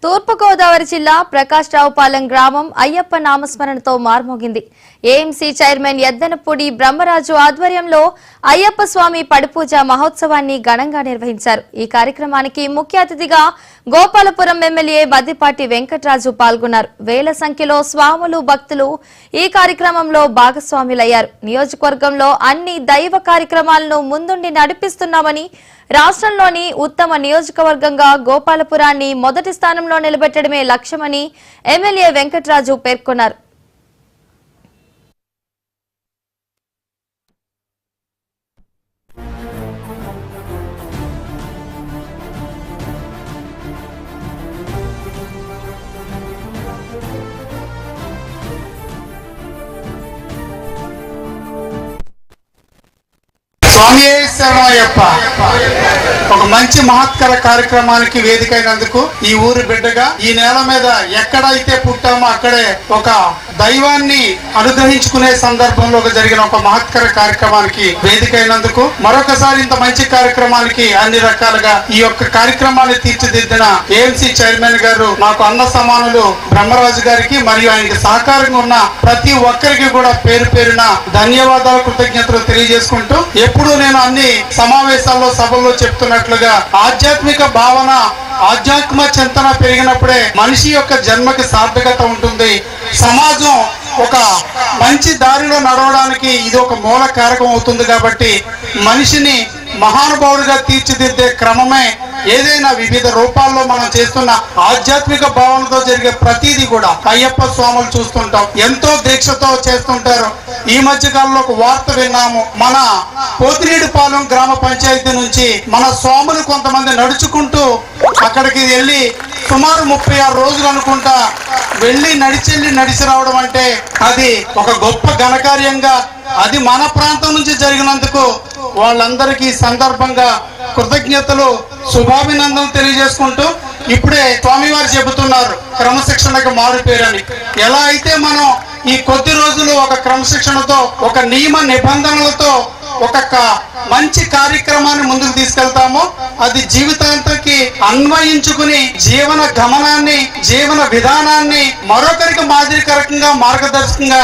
తూర్పు గోదావరి జిల్లా ప్రకాశరావుపాలెం గ్రామం అయ్యప్ప నామస్మరణతో మార్మోగింది. ఏఎంసీ చైర్మన్ ఎద్దనపూడి బ్రహ్మరాజు ఆధ్వర్యంలో అయ్యప్ప స్వామి పడిపూజ మహోత్సవాన్ని ఘనంగా నిర్వహించారు. ఈ కార్యక్రమానికి ముఖ్య అతిథిగా గోపాలపురం ఎమ్మెల్యే బద్దిపాటి వెంకటరాజు పాల్గొన్నారు. వేల సంఖ్యలో స్వాములు, భక్తులు ఈ కార్యక్రమంలో భాగస్వాములయ్యారు. నియోజకవర్గంలో అన్ని దైవ కార్యక్రమాలను ముందుండి నడిపిస్తున్నామని, రాష్ట్రంలోని ఉత్తమ నియోజకవర్గంగా గోపాలపురాన్ని మొదటి స్థానంలో నిలబెట్టడమే లక్ష్యమని ఎమ్మెల్యే వెంకటరాజు పేర్కొన్నారు. స్వామి శరణయ్యప్ప ఒక మంచి మహత్కర కార్యక్రమానికి వేదికైనందుకు ఈ ఊరి బిడ్డగా ఈ నేల మీద ఎక్కడైతే పుట్టామో అక్కడే ఒక దైవాన్ని అనుగ్రహించుకునే సందర్భంలో జరిగిన ఒక మహత్కర కార్యక్రమానికి వేదికైనందుకు మరొకసారి ఇంత మంచి కార్యక్రమానికి అన్ని రకాలుగా ఈ యొక్క కార్యక్రమాన్ని తీర్చిదిద్దిన ఏఎంసీ చైర్మన్ గారు నాకు అన్న సమానులు బ్రహ్మరాజు గారికి మరియు ఆయనకి సహకారంగా ఉన్న ప్రతి ఒక్కరికి కూడా పేరు పేరున ధన్యవాదాలు, కృతజ్ఞతలు తెలియజేసుకుంటూ ఎప్పుడు నేను అన్ని సమావేశాల్లో సభల్లో చెప్తున్నట్లుగా ఆధ్యాత్మిక భావన, ఆధ్యాత్మిక చింతన పెరిగినప్పుడే మనిషి యొక్క జన్మకి సార్థకత ఉంటుంది. సమాజం ఒక మంచి దారిలో నడవడానికి ఇది ఒక మూల కారకం అవుతుంది. కాబట్టి మనిషిని మహానుభావుడిగా తీర్చిదిద్దే క్రమమే ఏదైనా వివిధ రూపాల్లో మనం చేస్తున్న ఆధ్యాత్మిక భావనతో జరిగే ప్రతిదీ కూడా అయ్యప్ప స్వాములు చూస్తుంటాం, ఎంతో దీక్షతో చేస్తుంటారు. ఈ మధ్య కాలంలో ఒక వార్త విన్నాము. మన పోతినేడుపాలెం గ్రామ పంచాయతీ నుంచి మన స్వాములు కొంతమంది నడుచుకుంటూ అక్కడికి వెళ్ళి సుమారు 36 రోజులు అనుకుంటా వెళ్ళి నడిచి రావడం అంటే అది ఒక గొప్ప ఘనకార్యంగా, అది మన ప్రాంతం నుంచి జరిగినందుకు వాళ్ళందరికీ సందర్భంగా కృతజ్ఞతలు, శుభాభినందనలు తెలియజేసుకుంటూ ఇప్పుడే స్వామివారు చెబుతున్నారు క్రమశిక్షణకు మారుపేరని. ఎలా అయితే మనం ఈ కొద్ది రోజులు ఒక క్రమశిక్షణతో, ఒక నియమ నిబంధనలతో ఒక మంచి కార్యక్రమాన్ని ముందుకు తీసుకెళ్తామో అది జీవితాంతకి అన్వయించుకుని జీవన గమనాన్ని, జీవన విధానాన్ని మరొకరికి మాదిరికరంగా, మార్గదర్శకంగా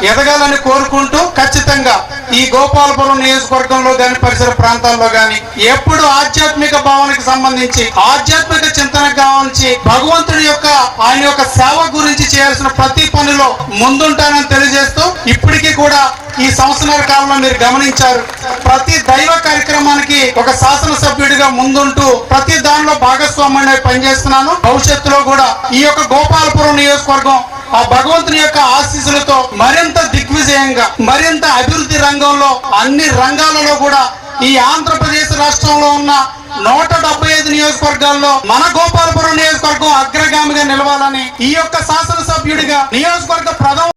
ఎదగాలని కోరుకుంటూ ఖచ్చితంగా ఈ గోపాలపురం నియోజకవర్గంలో గాని పరిసర ప్రాంతాల్లో గాని ఎప్పుడు ఆధ్యాత్మిక భావనకు సంబంధించి, ఆధ్యాత్మిక చింతనకు కావాల్సి భగవంతుడి యొక్క ఆయన యొక్క సేవ గురించి చేయాల్సిన ప్రతి పనిలో ముందుంటానని తెలియజేస్తూ ఇప్పటికీ కూడా ఈ సంవత్సరాల కాలంలో మీరు గమనించారు, ప్రతి దైవ కార్యక్రమానికి ఒక శాసనసభ్యుడిగా ముందుంటూ ప్రతి దానిలో భాగస్వామ్యంగా పనిచేస్తున్నాను. భవిష్యత్తులో కూడా ఈ యొక్క గోపాలపురం నియోజకవర్గం ఆ భగవంతుని యొక్క ఆశీస్సులతో మరింత దిగ్విజయంగా, మరింత అభివృద్ధి రంగంలో అన్ని రంగాలలో కూడా ఈ ఆంధ్రప్రదేశ్ రాష్ట్రంలో ఉన్న 175 నియోజకవర్గాల్లో మన గోపాలపురం నియోజకవర్గం అగ్రగామిగా నిలవాలని ఈ యొక్క శాసనసభ్యుడిగా నియోజకవర్గ ప్రధాన